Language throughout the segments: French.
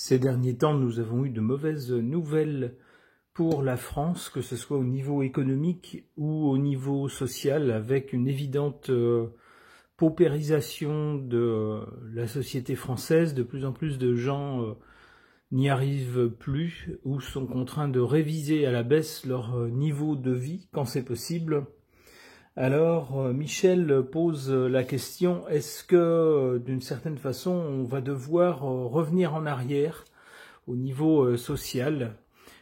Ces derniers temps, nous avons eu de mauvaises nouvelles pour la France, que ce soit au niveau économique ou au niveau social, avec une évidente paupérisation de la société française. De plus en plus de gens n'y arrivent plus ou sont contraints de réviser à la baisse leur niveau de vie quand c'est possible. Alors Michel pose la question, est-ce que d'une certaine façon on va devoir revenir en arrière au niveau social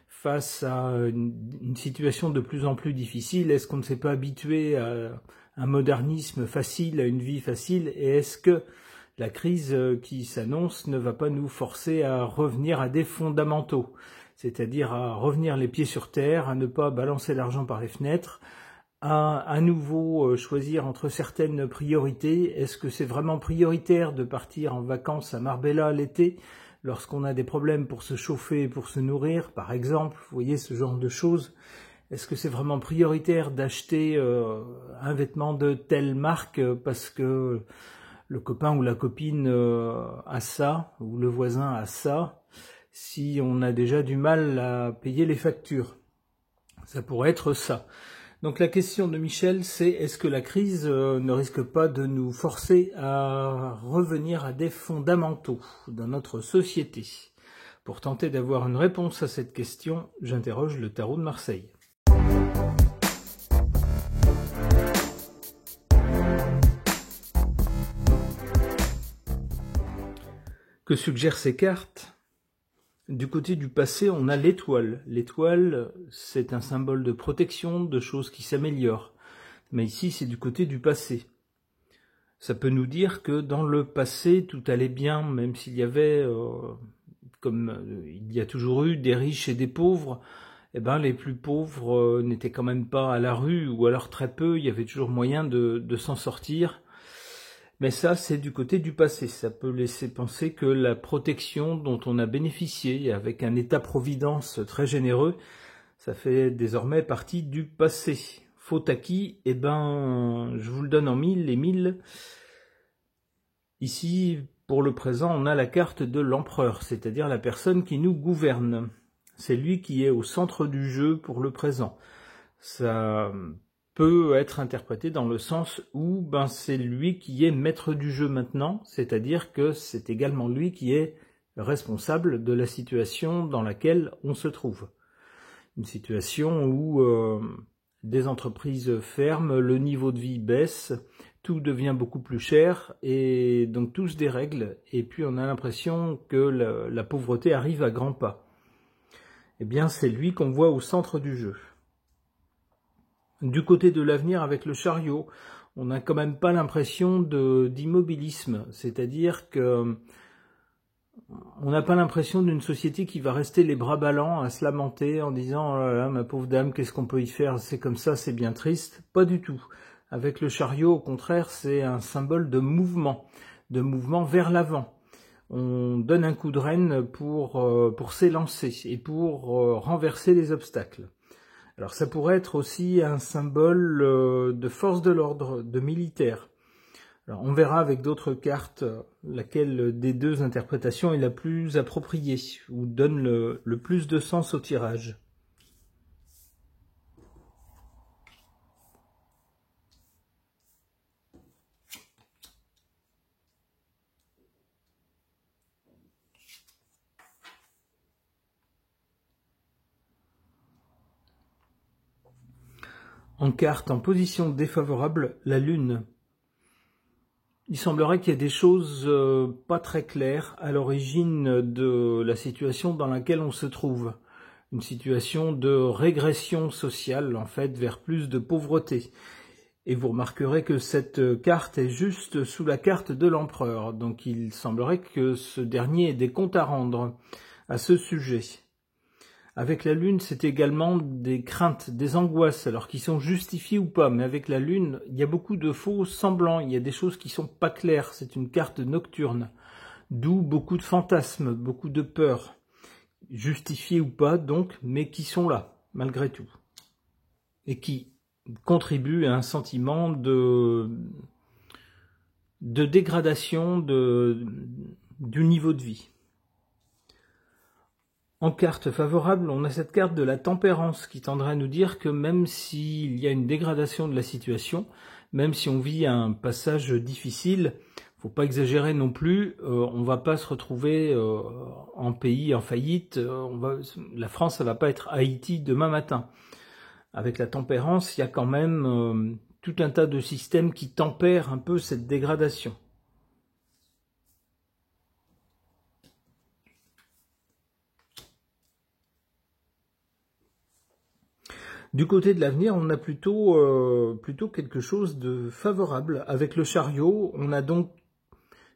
face à une situation de plus en plus difficile? Est-ce qu'on ne s'est pas habitué à un modernisme facile, à une vie facile, et est-ce que la crise qui s'annonce ne va pas nous forcer à revenir à des fondamentaux, c'est-à-dire à revenir les pieds sur terre, à ne pas balancer l'argent par les fenêtres, à nouveau choisir entre certaines priorités? Est-ce que c'est vraiment prioritaire de partir en vacances à Marbella l'été lorsqu'on a des problèmes pour se chauffer et pour se nourrir, par exemple? Vous voyez, ce genre de choses. Est-ce que c'est vraiment prioritaire d'acheter un vêtement de telle marque parce que le copain ou la copine a ça, ou le voisin a ça, si on a déjà du mal à payer les factures? Ça pourrait être ça. Donc la question de Michel, c'est est-ce que la crise ne risque pas de nous forcer à revenir à des fondamentaux dans notre société? Pour tenter d'avoir une réponse à cette question, j'interroge le tarot de Marseille. Que suggèrent ces cartes? Du côté du passé, on a l'étoile. L'étoile, c'est un symbole de protection, de choses qui s'améliorent. Mais ici, c'est du côté du passé. Ça peut nous dire que dans le passé, tout allait bien, même s'il y avait, comme il y a toujours eu, des riches et des pauvres. Eh ben, les plus pauvres n'étaient quand même pas à la rue, ou alors très peu, il y avait toujours moyen de s'en sortir. Mais ça, c'est du côté du passé. Ça peut laisser penser que la protection dont on a bénéficié avec un État-providence très généreux, ça fait désormais partie du passé. Faute à qui? Eh ben, je vous le donne en mille et mille. Ici, pour le présent, on a la carte de l'empereur, c'est-à-dire la personne qui nous gouverne. C'est lui qui est au centre du jeu pour le présent. Ça peut être interprété dans le sens où c'est lui qui est maître du jeu maintenant, c'est-à-dire que c'est également lui qui est responsable de la situation dans laquelle on se trouve. Une situation où des entreprises ferment, le niveau de vie baisse, tout devient beaucoup plus cher et donc tout se dérègle, et puis on a l'impression que la pauvreté arrive à grands pas. Eh bien, c'est lui qu'on voit au centre du jeu. Du côté de l'avenir, avec le chariot, on n'a quand même pas l'impression d'immobilisme, c'est-à-dire que on n'a pas l'impression d'une société qui va rester les bras ballants à se lamenter en disant « Oh là là, ma pauvre dame, qu'est-ce qu'on peut y faire? C'est comme ça, c'est bien triste. » Pas du tout. Avec le chariot, au contraire, c'est un symbole de mouvement vers l'avant. On donne un coup de rêne pour s'élancer et pour renverser les obstacles. Alors ça pourrait être aussi un symbole de force de l'ordre, de militaire. Alors on verra avec d'autres cartes laquelle des deux interprétations est la plus appropriée ou donne le plus de sens au tirage. En carte, en position défavorable, la Lune. Il semblerait qu'il y ait des choses pas très claires à l'origine de la situation dans laquelle on se trouve. Une situation de régression sociale, en fait, vers plus de pauvreté. Et vous remarquerez que cette carte est juste sous la carte de l'empereur. Donc il semblerait que ce dernier ait des comptes à rendre à ce sujet. Avec la Lune, c'est également des craintes, des angoisses, alors qui sont justifiées ou pas. Mais avec la Lune, il y a beaucoup de faux semblants, il y a des choses qui sont pas claires. C'est une carte nocturne, d'où beaucoup de fantasmes, beaucoup de peurs, justifiées ou pas donc, mais qui sont là, malgré tout. Et qui contribuent à un sentiment de dégradation du niveau de vie. En carte favorable, on a cette carte de la tempérance qui tendrait à nous dire que même s'il y a une dégradation de la situation, même si on vit un passage difficile, faut pas exagérer non plus, on va pas se retrouver en pays en faillite, la France ça va pas être Haïti demain matin. Avec la tempérance, il y a quand même tout un tas de systèmes qui tempèrent un peu cette dégradation. Du côté de l'avenir, on a plutôt quelque chose de favorable. Avec le chariot, on a donc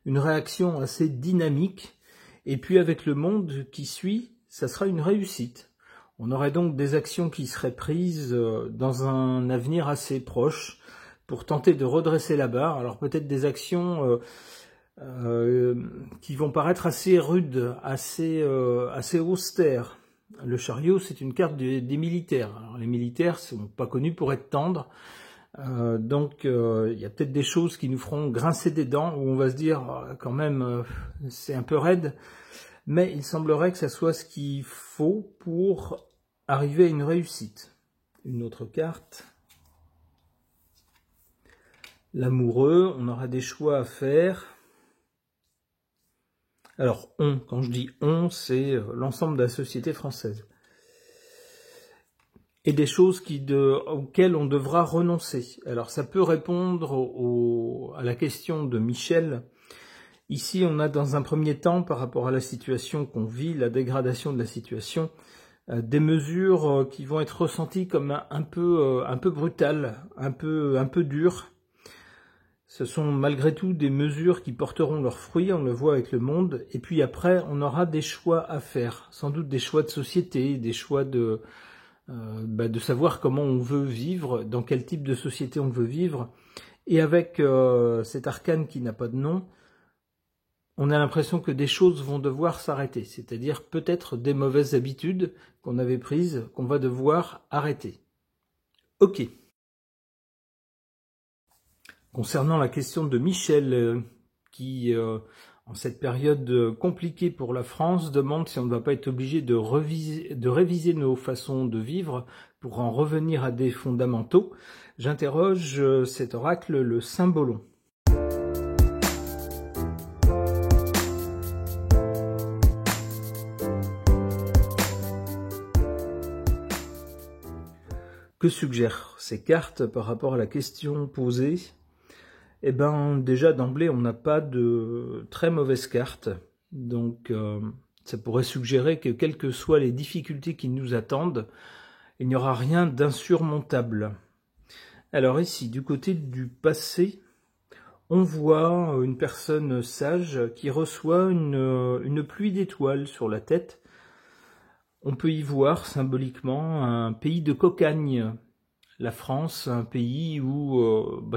une réaction assez dynamique. Et puis avec le monde qui suit, ça sera une réussite. On aurait donc des actions qui seraient prises dans un avenir assez proche pour tenter de redresser la barre. Alors peut-être des actions qui vont paraître assez rudes, assez austères. Le chariot, c'est une carte des militaires. Alors, les militaires sont pas connus pour être tendres, donc il y a peut-être des choses qui nous feront grincer des dents, où on va se dire quand même c'est un peu raide, mais il semblerait que ça soit ce qu'il faut pour arriver à une réussite. Une autre carte. L'amoureux, on aura des choix à faire. Alors, quand je dis on, c'est l'ensemble de la société française. Et des choses auxquelles on devra renoncer. Alors, ça peut répondre à la question de Michel. Ici, on a dans un premier temps, par rapport à la situation qu'on vit, la dégradation de la situation, des mesures qui vont être ressenties comme un peu brutales, un peu dures. Ce sont malgré tout des mesures qui porteront leurs fruits, on le voit avec le monde, et puis après on aura des choix à faire, sans doute des choix de société, des choix de savoir comment on veut vivre, dans quel type de société on veut vivre, et avec cet arcane qui n'a pas de nom, on a l'impression que des choses vont devoir s'arrêter, c'est-à-dire peut-être des mauvaises habitudes qu'on avait prises, qu'on va devoir arrêter. Ok. Concernant la question de Michel, qui, en cette période compliquée pour la France, demande si on ne va pas être obligé de réviser nos façons de vivre pour en revenir à des fondamentaux, j'interroge cet oracle, le Symbolon. Que suggèrent ces cartes par rapport à la question posée ? Eh bien, déjà d'emblée, on n'a pas de très mauvaises cartes, donc ça pourrait suggérer que quelles que soient les difficultés qui nous attendent, il n'y aura rien d'insurmontable. Alors ici, du côté du passé, on voit une personne sage qui reçoit une pluie d'étoiles sur la tête. On peut y voir symboliquement un pays de cocagne. La France, un pays où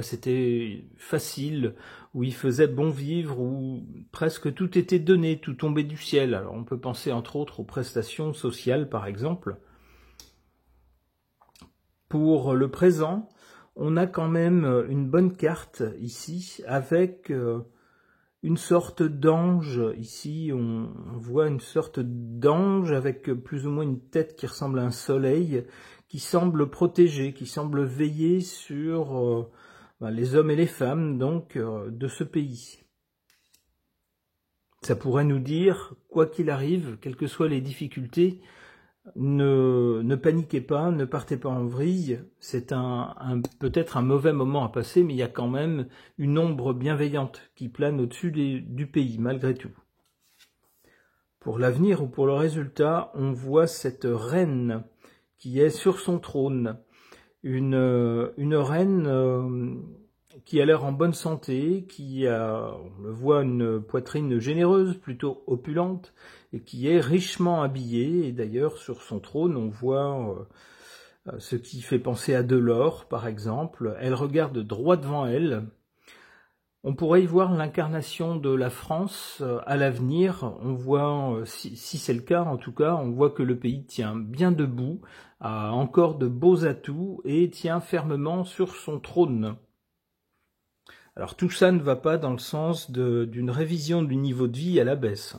c'était facile, où il faisait bon vivre, où presque tout était donné, tout tombait du ciel. Alors on peut penser entre autres aux prestations sociales par exemple. Pour le présent, on a quand même une bonne carte ici avec une sorte d'ange. Ici on voit une sorte d'ange avec plus ou moins une tête qui ressemble à un soleil, qui semble protéger, qui semble veiller sur les hommes et les femmes donc de ce pays. Ça pourrait nous dire, quoi qu'il arrive, quelles que soient les difficultés, ne paniquez pas, ne partez pas en vrille, c'est peut-être un mauvais moment à passer, mais il y a quand même une ombre bienveillante qui plane au-dessus du pays, malgré tout. Pour l'avenir ou pour le résultat, on voit cette reine qui est sur son trône, une reine qui a l'air en bonne santé, qui a, on le voit, une poitrine généreuse, plutôt opulente, et qui est richement habillée. Et d'ailleurs, sur son trône, on voit ce qui fait penser à de l'or, par exemple. Elle regarde droit devant elle. On pourrait y voir l'incarnation de la France à l'avenir. On voit, si c'est le cas en tout cas, on voit que le pays tient bien debout, a encore de beaux atouts et tient fermement sur son trône. Alors tout ça ne va pas dans le sens d'une révision du niveau de vie à la baisse.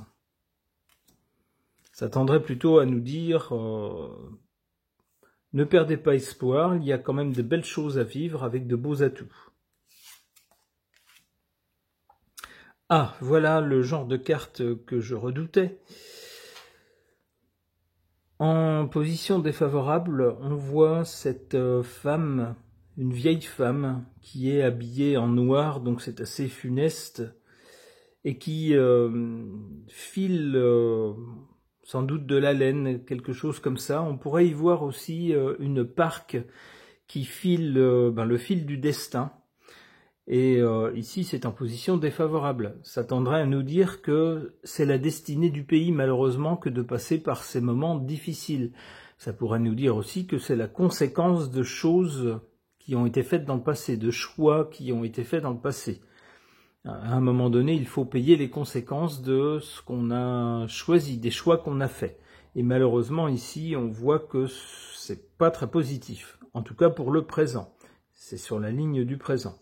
Ça tendrait plutôt à nous dire ne perdez pas espoir, il y a quand même de belles choses à vivre avec de beaux atouts. Ah, voilà le genre de carte que je redoutais. En position défavorable, on voit cette femme, une vieille femme, qui est habillée en noir, donc c'est assez funeste, et qui file sans doute de la laine, quelque chose comme ça. On pourrait y voir aussi une parque qui file le fil du destin. Et ici, c'est en position défavorable. Ça tendrait à nous dire que c'est la destinée du pays, malheureusement, que de passer par ces moments difficiles. Ça pourrait nous dire aussi que c'est la conséquence de choses qui ont été faites dans le passé, de choix qui ont été faits dans le passé. À un moment donné, il faut payer les conséquences de ce qu'on a choisi, des choix qu'on a faits. Et malheureusement, ici, on voit que c'est pas très positif. En tout cas, pour le présent. C'est sur la ligne du présent.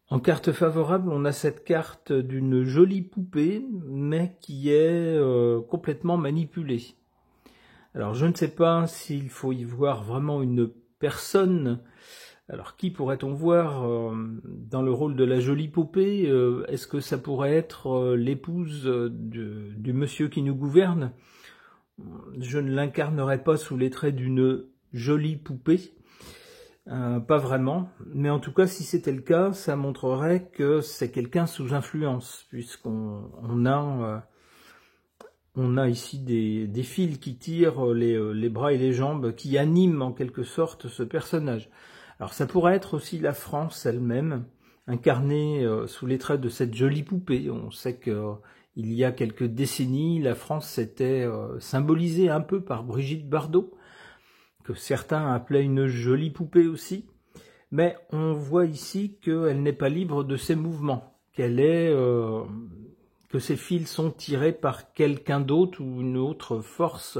En carte favorable, on a cette carte d'une jolie poupée, mais qui est complètement manipulée. Alors, je ne sais pas s'il faut y voir vraiment une personne. Alors, qui pourrait-on voir dans le rôle de la jolie poupée? Est-ce que ça pourrait être l'épouse du monsieur qui nous gouverne? Je ne l'incarnerai pas sous les traits d'une jolie poupée. Pas vraiment, mais en tout cas, si c'était le cas, ça montrerait que c'est quelqu'un sous influence, puisqu'on a ici des fils qui tirent les bras et les jambes, qui animent en quelque sorte ce personnage. Alors ça pourrait être aussi la France elle-même, incarnée sous les traits de cette jolie poupée. On sait que il y a quelques décennies, la France s'était symbolisée un peu par Brigitte Bardot, que certains appelaient une jolie poupée aussi, mais on voit ici qu'elle n'est pas libre de ses mouvements, que ses fils sont tirés par quelqu'un d'autre ou une autre force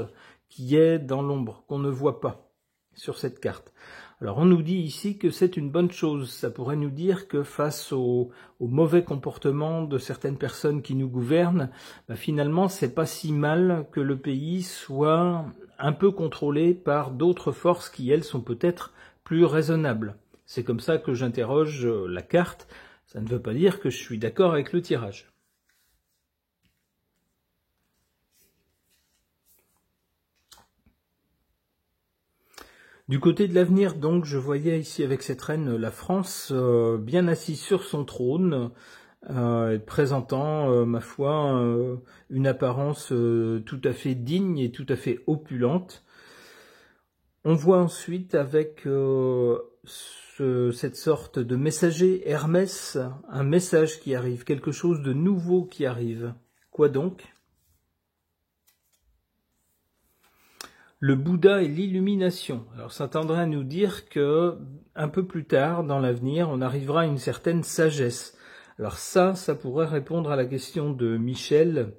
qui est dans l'ombre, qu'on ne voit pas sur cette carte. Alors on nous dit ici que c'est une bonne chose, ça pourrait nous dire que face au mauvais comportement de certaines personnes qui nous gouvernent, finalement c'est pas si mal que le pays soit un peu contrôlé par d'autres forces qui elles sont peut-être plus raisonnables. C'est comme ça que j'interroge la carte, ça ne veut pas dire que je suis d'accord avec le tirage. Du côté de l'avenir, donc, je voyais ici avec cette reine la France bien assise sur son trône, présentant, ma foi, une apparence tout à fait digne et tout à fait opulente. On voit ensuite avec cette sorte de messager Hermès, un message qui arrive, quelque chose de nouveau qui arrive. Quoi donc ? Le Bouddha et l'illumination. Alors ça tendrait à nous dire que un peu plus tard dans l'avenir, on arrivera à une certaine sagesse. Alors ça pourrait répondre à la question de Michel,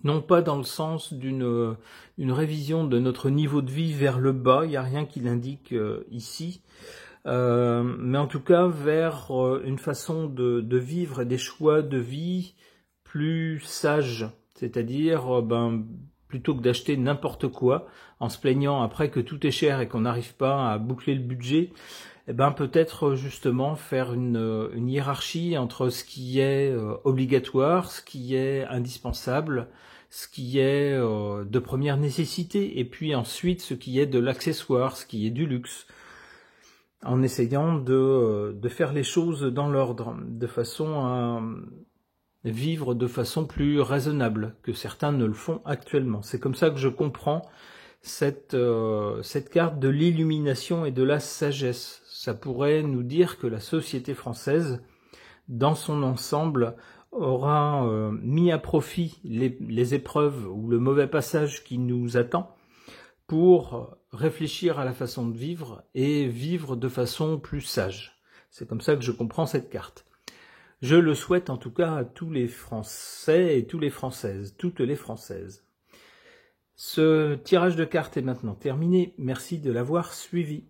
non pas dans le sens d'une révision de notre niveau de vie vers le bas, il n'y a rien qui l'indique ici, mais en tout cas vers une façon de vivre et des choix de vie plus sages, c'est-à-dire plutôt que d'acheter n'importe quoi, en se plaignant après que tout est cher et qu'on n'arrive pas à boucler le budget, peut-être justement faire une hiérarchie entre ce qui est obligatoire, ce qui est indispensable, ce qui est de première nécessité, et puis ensuite ce qui est de l'accessoire, ce qui est du luxe, en essayant de faire les choses dans l'ordre, de façon à vivre de façon plus raisonnable que certains ne le font actuellement. C'est comme ça que je comprends cette carte de l'illumination et de la sagesse. Ça pourrait nous dire que la société française, dans son ensemble, aura mis à profit les épreuves ou le mauvais passage qui nous attend pour réfléchir à la façon de vivre et vivre de façon plus sage. C'est comme ça que je comprends cette carte. Je le souhaite en tout cas à tous les Français et toutes les Françaises. Ce tirage de cartes est maintenant terminé. Merci de l'avoir suivi.